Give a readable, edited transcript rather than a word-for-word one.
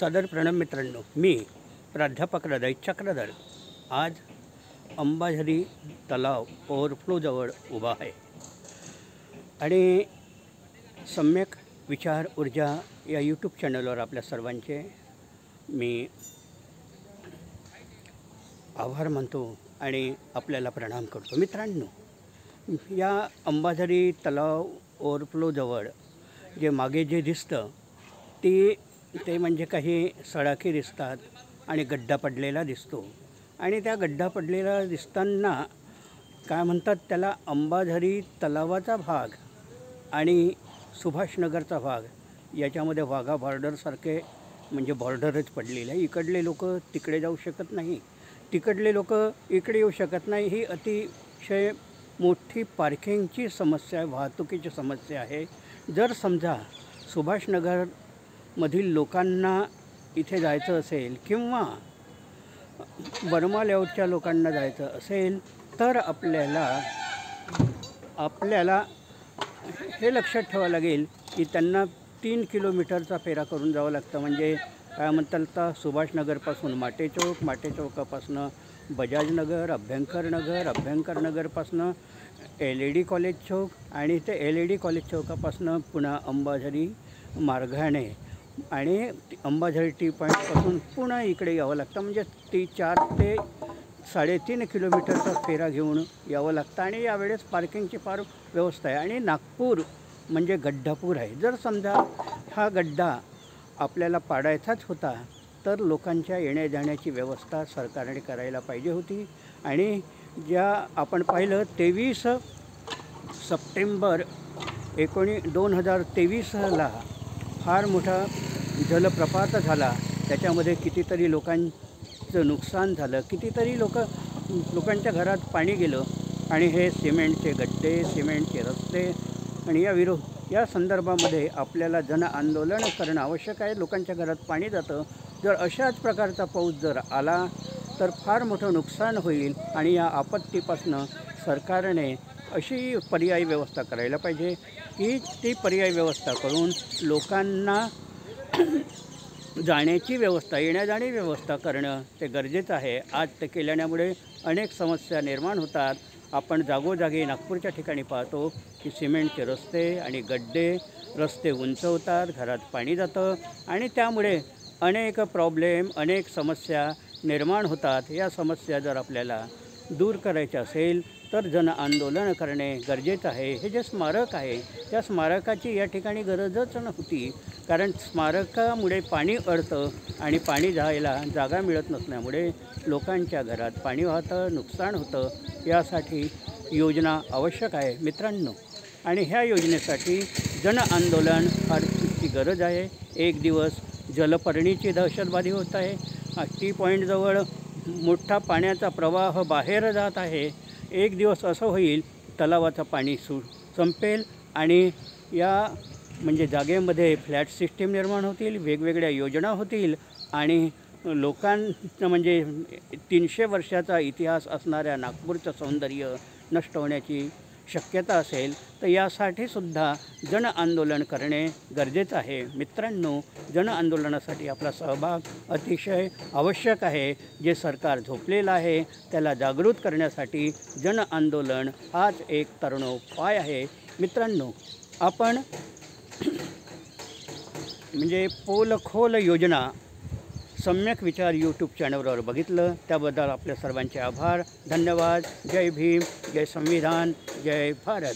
सादर प्रणाम मित्रांनो, मी प्राध्यापक हृदय चक्रधर आज अंबाझरी तलाव ओव्हरफ्लोजवळ उभा आहे आणि सम्यक विचार ऊर्जा या यूट्यूब चॅनलवर आपल्या सर्वांचे मी आभार मानतो आणि आपल्याला प्रणाम करतो। मित्रांनो, या अंबाझरी तलाव ओव्हरफ्लोजवळ जे मागे जे दिसतं ते म्हणजे काही सडाकी दिसतात आणि गड्डा पडलेला दिसतो आणि त्या गड्डा पडलेला दिसताना काय म्हणतात त्याला अंबाझरी तलावाचा भाग आणि सुभाषनगरचा भाग याच्यामध्ये वाघा बॉर्डरसारखे म्हणजे बॉर्डरच पडलेलं आहे। इकडले लोक तिकडे जाऊ शकत नाही, तिकडले लोक इकडे येऊ शकत नाही। ही अतिशय मोठी पार्किंगची समस्या, वाहतुकीची समस्या आहे। जर समजा सुभाषनगरमधील लोकांना इथे जायचं असेल किंवा वर्मा लेआउटच्या लोकांना जायचं असेल तर आपल्याला हे लक्षात ठेवावं लागेल की त्यांना 3 किलोमीटरचा फेरा करून जावं लागतं। म्हणजे काय म्हणतात तर सुभाषनगरपासून माटे चौक, माटे चौकापासून बजाजनगर, अभ्यंकरनगर, अभ्यंकरनगरपासून LED कॉलेज चौक आणि ते LED कॉलेज चौकापासून पुन्हा अंबाझरी मार्गाने आणि अंबाझरी टी पॉईंटपासून पुन्हा इकडे यावं लागतं। म्हणजे 4 ते 3.5 किलोमीटरचा फेरा घेऊन यावं लागतं आणि यावेळेस पार्किंगची फार व्यवस्था आहे आणि नागपूर म्हणजे गड्डापूर आहे। जर समजा हा गड्डा आपल्याला पाडायचाच होता तर लोकांच्या येण्या जाण्याची व्यवस्था सरकारने करायला पाहिजे होती आणि ज्या आपण पाहिलं 23 सप्टेंबर 2023ला फार मोठा जलप्रपात झाला, त्याच्यामध्ये कितीतरी लोकांचं नुकसान झालं, कितीतरी लोकांच्या घरात पाणी गेलं आणि हे सिमेंटचे गड्डे, सिमेंटचे रस्ते आणि या संदर्भामध्ये आपल्याला जन आंदोलन करणं आवश्यक आहे। लोकांच्या घरात पाणी जातं, जर अशाच प्रकारचा पाऊस जर आला तर फार मोठं नुकसान होईल आणि या आपत्तीपासून सरकारने अशी पर्यायी व्यवस्था करायला पाहिजे की ती पर्यायी व्यवस्था करून लोकांना जाण्याची व्यवस्था, येण्या-जाण्याची व्यवस्था करणं ते गरजेचं आहे। आज ते केल्यामुळे अनेक समस्या निर्माण होतात। आपण जागोजागी नागपूरच्या ठिकाणी पाहतो की सिमेंटचे रस्ते आणि गड्डे, रस्ते उंचवतात, घरात पाणी जातं आणि त्यामुळे अनेक प्रॉब्लेम, अनेक समस्या निर्माण होतात। या समस्या जर आपल्याला दूर करायच्या असेल तर जन आंदोलन करणे गरजेचं आहे। हे जे स्मारक आहे त्या स्मारकाची या ठिकाणी गरजच नव्हती, कारण स्मारकामुळे पाणी अडतं आणि पाणी जायला जागा मिळत नसल्यामुळे लोकांच्या घरात पाणी वाहतं, नुकसान होतं। यासाठी योजना आवश्यक आहे मित्रांनो आणि ह्या योजनेसाठी जन आंदोलन फारची गरज आहे। एक दिवस जलपर्णीची दहशतबाजी होत आहे, टी पॉईंटजवळ मोठा पाण्याचा प्रवाह बाहेर जात आहे। एक दिवस असं होईल तलावाचं पाणी संपेल आणि या म्हणजे जागेमध्ये फ्लॅट सिस्टीम निर्माण होतील, वेगवेगळ्या योजना होतील आणि लोकांचं म्हणजे 300 वर्षाचा इतिहास असणाऱ्या नागपूरचं सौंदर्य नष्ट होण्याची शक्यता असेल। तर यासाठी सुद्धा जन आंदोलन करणे गरजेचं आहे। मित्रांनो, जन आंदोलनासाठी आपला सहभाग अतिशय आवश्यक आहे। जे सरकार झोपलेलं आहे त्याला जागृत करण्यासाठी जन आंदोलन हाच एक तरुणोपाय आहे। मित्रांनो, आपण म्हणजे पोलखोल योजना सम्यक विचार यूट्यूब चॅनलवर बघितलं त्याबद्दल आपल्या सर्वांचे आभार, धन्यवाद। जय भीम, जय संविधान, जय भारत।